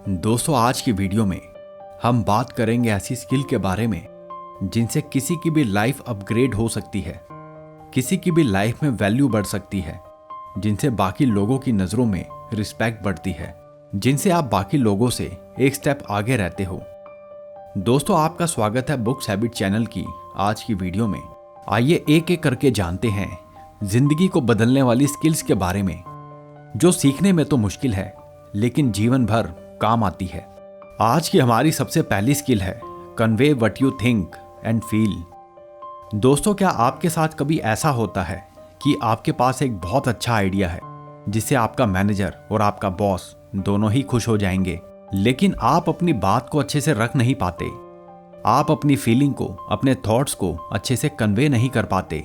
दोस्तों, आज की वीडियो में हम बात करेंगे ऐसी स्किल के बारे में जिनसे किसी की भी लाइफ अपग्रेड हो सकती है, किसी की भी लाइफ में वैल्यू बढ़ सकती है, जिनसे बाकी लोगों की नज़रों में रिस्पेक्ट बढ़ती है, जिनसे आप बाकी लोगों से एक स्टेप आगे रहते हो। दोस्तों, आपका स्वागत है बुक्स हैबिट चैनल की आज की वीडियो में। आइए एक एक करके जानते हैं जिंदगी को बदलने वाली स्किल्स के बारे में, जो सीखने में तो मुश्किल है लेकिन जीवन भर काम आती है। आज की हमारी सबसे पहली स्किल है convey what you think and feel. दोस्तों, क्या आपके साथ कभी ऐसा होता है कि आपके पास एक बहुत अच्छा आइडिया है जिससे आपका मैनेजर और आपका बॉस दोनों ही खुश हो जाएंगे, लेकिन आप अपनी बात को अच्छे से रख नहीं पाते, आप अपनी फीलिंग को, अपने थॉट्स को अच्छे से कन्वे नहीं कर पाते।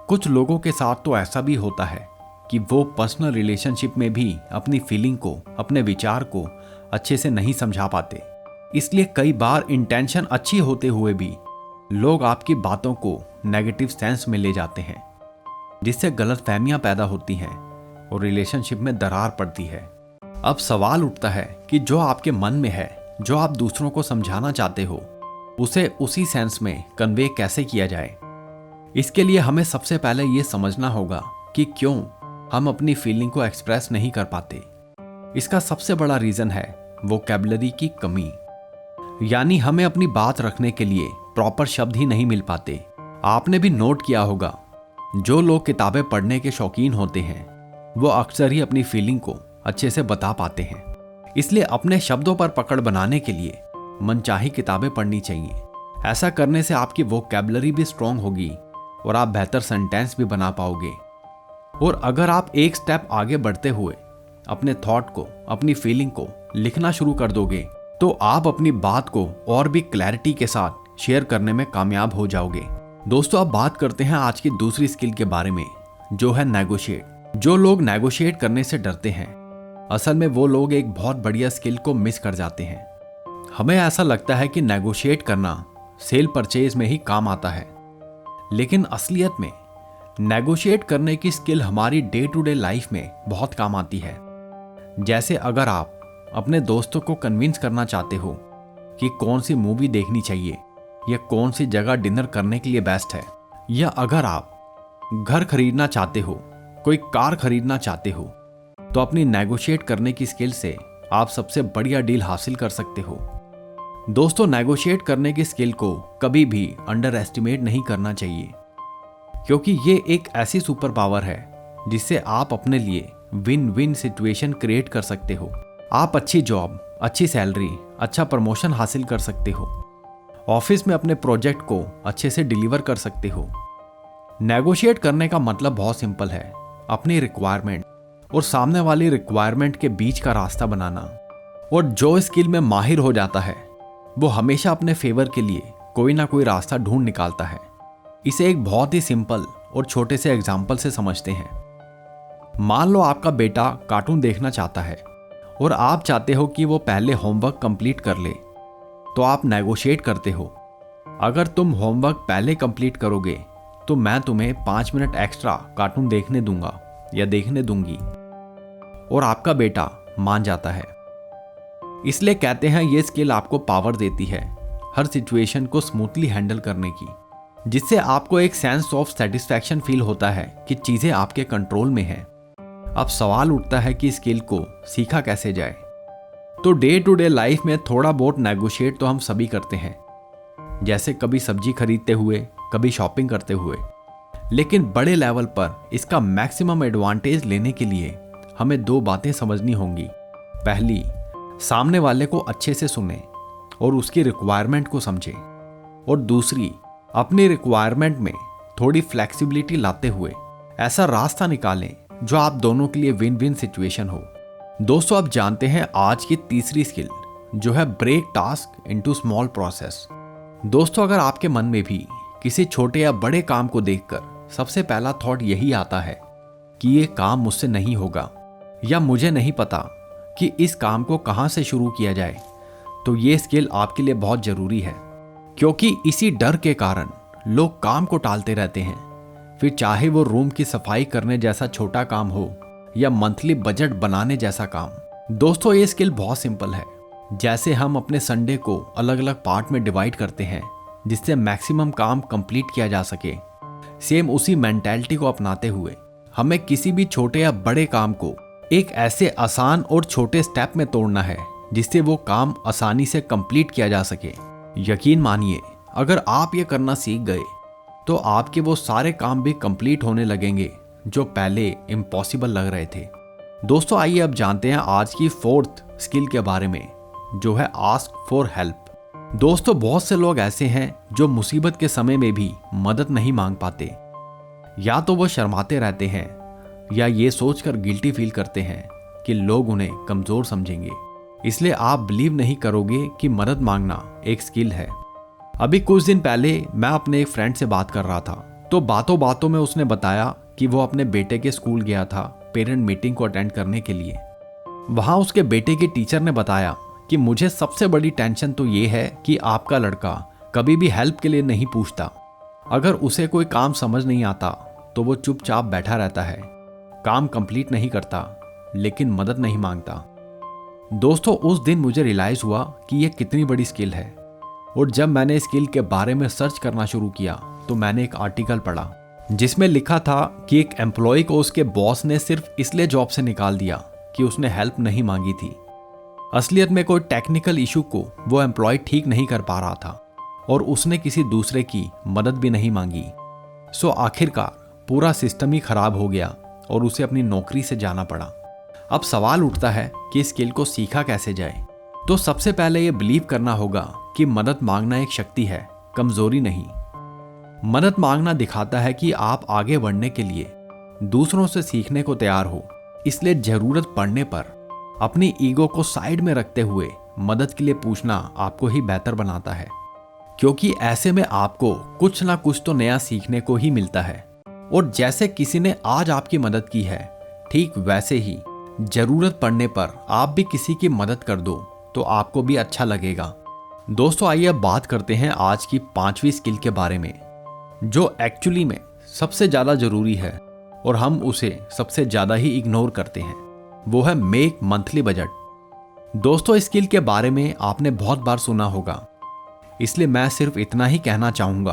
कुछ लोगों के साथ तो ऐसा भी होता है कि वो पर्सनल रिलेशनशिप में भी अपनी फीलिंग को, अपने विचार को अच्छे से नहीं समझा पाते। इसलिए कई बार इंटेंशन अच्छी होते हुए भी लोग आपकी बातों को नेगेटिव सेंस में ले जाते हैं, जिससे गलतफहमियां पैदा होती हैं और रिलेशनशिप में दरार पड़ती है। अब सवाल उठता है कि जो आपके मन में है, जो आप दूसरों को समझाना चाहते हो, उसे उसी सेंस में कन्वे कैसे किया जाए। इसके लिए हमें सबसे पहले ये समझना होगा कि क्यों हम अपनी फीलिंग को एक्सप्रेस नहीं कर पाते। इसका सबसे बड़ा रीजन है वोकैबुलरी की कमी, यानी हमें अपनी बात रखने के लिए प्रॉपर शब्द ही नहीं मिल पाते। आपने भी नोट किया होगा, जो लोग किताबें पढ़ने के शौकीन होते हैं वो अक्सर ही अपनी फीलिंग को अच्छे से बता पाते हैं। इसलिए अपने शब्दों पर पकड़ बनाने के लिए मनचाही किताबें पढ़नी चाहिए। ऐसा करने से आपकी वोकैबुलरी भी स्ट्रांग होगी और आप बेहतर सेंटेंस भी बना पाओगे। और अगर आप एक स्टेप आगे बढ़ते हुए अपने थॉट को, अपनी फीलिंग को लिखना शुरू कर दोगे, तो आप अपनी बात को और भी क्लैरिटी के साथ शेयर करने में कामयाब हो जाओगे। दोस्तों, अब बात करते हैं आज की दूसरी स्किल के बारे में, जो है नेगोशिएट। जो लोग नेगोशिएट करने से डरते हैं, असल में वो लोग एक बहुत बढ़िया स्किल को मिस कर जाते हैं। हमें ऐसा लगता है कि नेगोशिएट करना सेल परचेज में ही काम आता है, लेकिन असलियत में नेगोशिएट करने की स्किल हमारी डे टू डे लाइफ में बहुत काम आती है। जैसे अगर आप अपने दोस्तों को कन्विंस करना चाहते हो कि कौन सी मूवी देखनी चाहिए या कौन सी जगह डिनर करने के लिए बेस्ट है, या अगर आप घर खरीदना चाहते हो, कोई कार खरीदना चाहते हो, तो अपनी नेगोशिएट करने की स्किल से आप सबसे बढ़िया डील हासिल कर सकते हो। दोस्तों, नेगोशिएट करने की स्किल को कभी भी अंडर एस्टिमेट नहीं करना चाहिए, क्योंकि ये एक ऐसी सुपर पावर है जिससे आप अपने लिए विन विन सिचुएशन क्रिएट कर सकते हो। आप अच्छी जॉब, अच्छी सैलरी, अच्छा प्रमोशन हासिल कर सकते हो, ऑफिस में अपने प्रोजेक्ट को अच्छे से डिलीवर कर सकते हो। नेगोशिएट करने का मतलब बहुत सिंपल है, अपनी रिक्वायरमेंट और सामने वाली रिक्वायरमेंट के बीच का रास्ता बनाना। और जो स्किल में माहिर हो जाता है वो हमेशा अपने फेवर के लिए कोई ना कोई रास्ता ढूंढ निकालता है। इसे एक बहुत ही सिंपल और छोटे से एग्जाम्पल से समझते हैं। मान लो आपका बेटा कार्टून देखना चाहता है और आप चाहते हो कि वो पहले होमवर्क कंप्लीट कर ले, तो आप नेगोशिएट करते हो, अगर तुम होमवर्क पहले कंप्लीट करोगे तो मैं तुम्हें 5 मिनट एक्स्ट्रा कार्टून देखने दूंगा या देखने दूंगी। और आपका बेटा मान जाता है। इसलिए कहते हैं ये स्किल आपको पावर देती है हर सिचुएशन को स्मूथली हैंडल करने की, जिससे आपको एक सेंस ऑफ सेटिस्फैक्शन फील होता है कि चीजें आपके कंट्रोल में हैं। अब सवाल उठता है कि स्किल को सीखा कैसे जाए। तो डे टू डे लाइफ में थोड़ा बहुत नेगोशिएट तो हम सभी करते हैं, जैसे कभी सब्जी खरीदते हुए, कभी शॉपिंग करते हुए। लेकिन बड़े लेवल पर इसका मैक्सिमम एडवांटेज लेने के लिए हमें 2 बातें समझनी होंगी। पहली, सामने वाले को अच्छे से सुने और उसकी रिक्वायरमेंट को समझे। और दूसरी, अपनी रिक्वायरमेंट में थोड़ी फ्लेक्सिबिलिटी लाते हुए ऐसा रास्ता निकालें जो आप दोनों के लिए विन विन सिचुएशन हो। दोस्तों, अब जानते हैं आज की तीसरी स्किल, जो है break task into small process. दोस्तों, अगर आपके मन में भी किसी छोटे या बड़े काम को देखकर सबसे पहला थॉट यही आता है कि ये काम मुझसे नहीं होगा, या मुझे नहीं पता कि इस काम को कहां से शुरू किया जाए, तो ये स्किल आपके लिए बहुत जरूरी है। क्योंकि इसी डर के कारण लोग काम को टालते रहते हैं, फिर चाहे वो रूम की सफाई करने जैसा छोटा काम हो या मंथली बजट बनाने जैसा काम। दोस्तों, ये स्किल बहुत सिंपल है, जैसे हम अपने संडे को अलग अलग पार्ट में डिवाइड करते हैं जिससे मैक्सिमम काम कंप्लीट किया जा सके, सेम उसी मेंटालिटी को अपनाते हुए हमें किसी भी छोटे या बड़े काम को एक ऐसे आसान और छोटे स्टेप में तोड़ना है जिससे वो काम आसानी से कंप्लीट किया जा सके। यकीन मानिए, अगर आप ये करना सीख गए तो आपके वो सारे काम भी कंप्लीट होने लगेंगे जो पहले इम्पॉसिबल लग रहे थे। दोस्तों, आइए अब जानते हैं आज की 4th स्किल के बारे में, जो है आस्क फॉर हेल्प। दोस्तों, बहुत से लोग ऐसे हैं जो मुसीबत के समय में भी मदद नहीं मांग पाते। या तो वो शर्माते रहते हैं या ये सोचकर गिल्टी फील करते हैं कि लोग उन्हें कमजोर समझेंगे। इसलिए आप बिलीव नहीं करोगे कि मदद मांगना एक स्किल है। अभी कुछ दिन पहले मैं अपने एक फ्रेंड से बात कर रहा था, तो बातों बातों में उसने बताया कि वो अपने बेटे के स्कूल गया था पेरेंट मीटिंग को अटेंड करने के लिए। वहां उसके बेटे के टीचर ने बताया कि मुझे सबसे बड़ी टेंशन तो ये है कि आपका लड़का कभी भी हेल्प के लिए नहीं पूछता। अगर उसे कोई काम समझ नहीं आता तो वो चुपचाप बैठा रहता है, काम कंप्लीट नहीं करता, लेकिन मदद नहीं मांगता। दोस्तों, उस दिन मुझे रियलाइज हुआ कि ये कितनी बड़ी स्किल है। और जब मैंने स्किल के बारे में सर्च करना शुरू किया तो मैंने एक आर्टिकल पढ़ा जिसमें लिखा था कि एक एम्प्लॉय को उसके बॉस ने सिर्फ इसलिए जॉब से निकाल दिया कि उसने हेल्प नहीं मांगी थी। असलियत में कोई टेक्निकल इशू को वो एम्प्लॉय ठीक नहीं कर पा रहा था और उसने किसी दूसरे की मदद भी नहीं मांगी। सो आखिरकार पूरा सिस्टम ही खराब हो गया और उसे अपनी नौकरी से जाना पड़ा। अब सवाल उठता है कि स्किल को सीखा कैसे जाए। तो सबसे पहले ये बिलीव करना होगा कि मदद मांगना एक शक्ति है, कमजोरी नहीं। मदद मांगना दिखाता है कि आप आगे बढ़ने के लिए दूसरों से सीखने को तैयार हो। इसलिए जरूरत पड़ने पर अपनी ईगो को साइड में रखते हुए मदद के लिए पूछना आपको ही बेहतर बनाता है, क्योंकि ऐसे में आपको कुछ ना कुछ तो नया सीखने को ही मिलता है। और जैसे किसी ने आज आपकी मदद की है, ठीक वैसे ही जरूरत पड़ने पर आप भी किसी की मदद कर दो तो आपको भी अच्छा लगेगा। दोस्तों, आइए अब बात करते हैं आज की 5वीं स्किल के बारे में, जो एक्चुअली में सबसे ज्यादा जरूरी है और हम उसे सबसे ज्यादा ही इग्नोर करते हैं। वो है मेक मंथली बजट। दोस्तों, इस स्किल के बारे में आपने बहुत बार सुना होगा, इसलिए मैं सिर्फ इतना ही कहना चाहूंगा,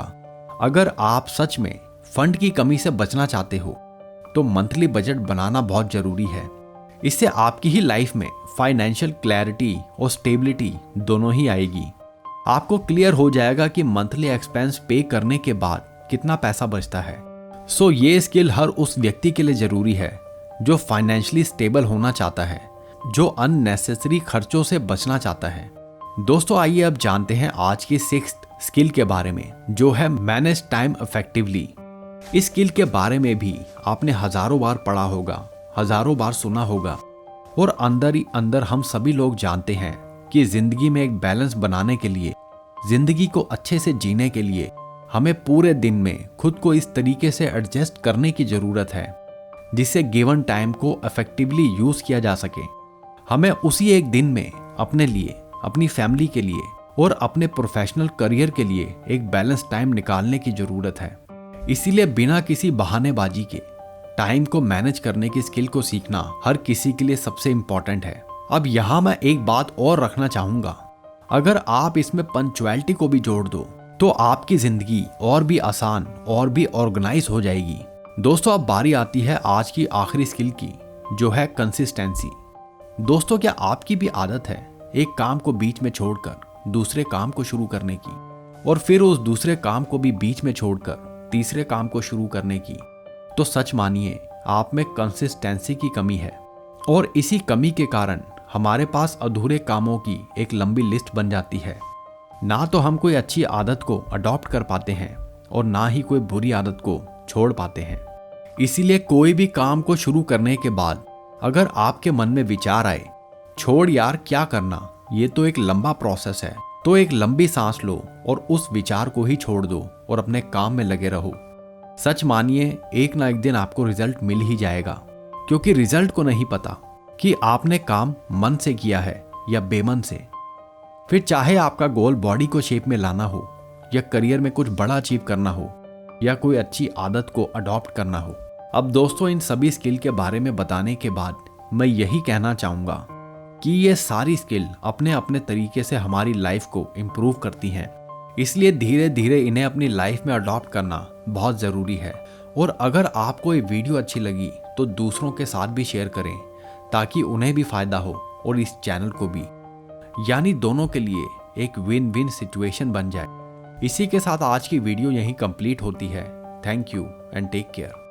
अगर आप सच में फंड की कमी से बचना चाहते हो तो मंथली बजट बनाना बहुत जरूरी है। इससे आपकी ही लाइफ में फाइनेंशियल क्लैरिटी और स्टेबिलिटी दोनों ही आएगी। आपको क्लियर हो जाएगा कि मंथली एक्सपेंस पे करने के बाद कितना पैसा बचता है। सो ये स्किल हर उस व्यक्ति के लिए जरूरी है जो फाइनेंशियली स्टेबल होना चाहता है, जो अननेसेसरी खर्चों से बचना चाहता है। दोस्तों, आइए अब जानते हैं आज की 6th स्किल के बारे में, जो है मैनेज टाइम इफेक्टिवली। इस स्किल के बारे में भी आपने हजारों बार पढ़ा होगा, हजारों बार सुना होगा, और अंदर ही अंदर हम सभी लोग जानते हैं कि जिंदगी में एक बैलेंस बनाने के लिए, जिंदगी को अच्छे से जीने के लिए हमें पूरे दिन में खुद को इस तरीके से एडजस्ट करने की जरूरत है जिससे गिवन टाइम को इफेक्टिवली यूज किया जा सके। हमें उसी एक दिन में अपने लिए, अपनी फैमिली के लिए और अपने प्रोफेशनल करियर के लिए एक बैलेंस टाइम निकालने की जरूरत है। इसीलिए बिना किसी बहानेबाजी के टाइम को मैनेज करने की स्किल को सीखना हर किसी के लिए सबसे इंपॉर्टेंट है। अब यहां मैं एक बात और रखना चाहूंगा, अगर आप इसमें पंक्चुअलिटी को भी जोड़ दो तो आपकी जिंदगी और भी आसान और भी ऑर्गेनाइज हो जाएगी। दोस्तों, अब बारी आती है आज की आखिरी स्किल की, जो है कंसिस्टेंसी। दोस्तों, क्या आपकी भी आदत है एक काम को बीच में छोड़कर दूसरे काम को शुरू करने की, और फिर उस दूसरे काम को भी बीच में छोड़कर तीसरे काम को शुरू करने की? तो सच मानिए, आप में कंसिस्टेंसी की कमी है, और इसी कमी के कारण हमारे पास अधूरे कामों की एक लंबी लिस्ट बन जाती है। ना तो हम कोई अच्छी आदत को अडॉप्ट कर पाते हैं और ना ही कोई बुरी आदत को छोड़ पाते हैं। इसीलिए कोई भी काम को शुरू करने के बाद अगर आपके मन में विचार आए, छोड़ यार क्या करना, ये तो एक लंबा प्रोसेस है, तो एक लंबी सांस लो और उस विचार को ही छोड़ दो और अपने काम में लगे रहो। सच मानिए, एक ना एक दिन आपको रिजल्ट मिल ही जाएगा, क्योंकि रिजल्ट को नहीं पता कि आपने काम मन से किया है या बेमन से। फिर चाहे आपका गोल बॉडी को शेप में लाना हो, या करियर में कुछ बड़ा अचीव करना हो, या कोई अच्छी आदत को अडॉप्ट करना हो। अब दोस्तों, इन सभी स्किल के बारे में बताने के बाद मैं यही कहना चाहूंगा कि ये सारी स्किल अपने अपने तरीके से हमारी लाइफ को इम्प्रूव करती हैं। इसलिए धीरे धीरे इन्हें अपनी लाइफ में अडॉप्ट करना बहुत ज़रूरी है। और अगर आपको ये वीडियो अच्छी लगी तो दूसरों के साथ भी शेयर करें ताकि उन्हें भी फायदा हो और इस चैनल को भी, यानी दोनों के लिए एक विन विन सिचुएशन बन जाए। इसी के साथ आज की वीडियो यहीं कंप्लीट होती है। Thank you and take care.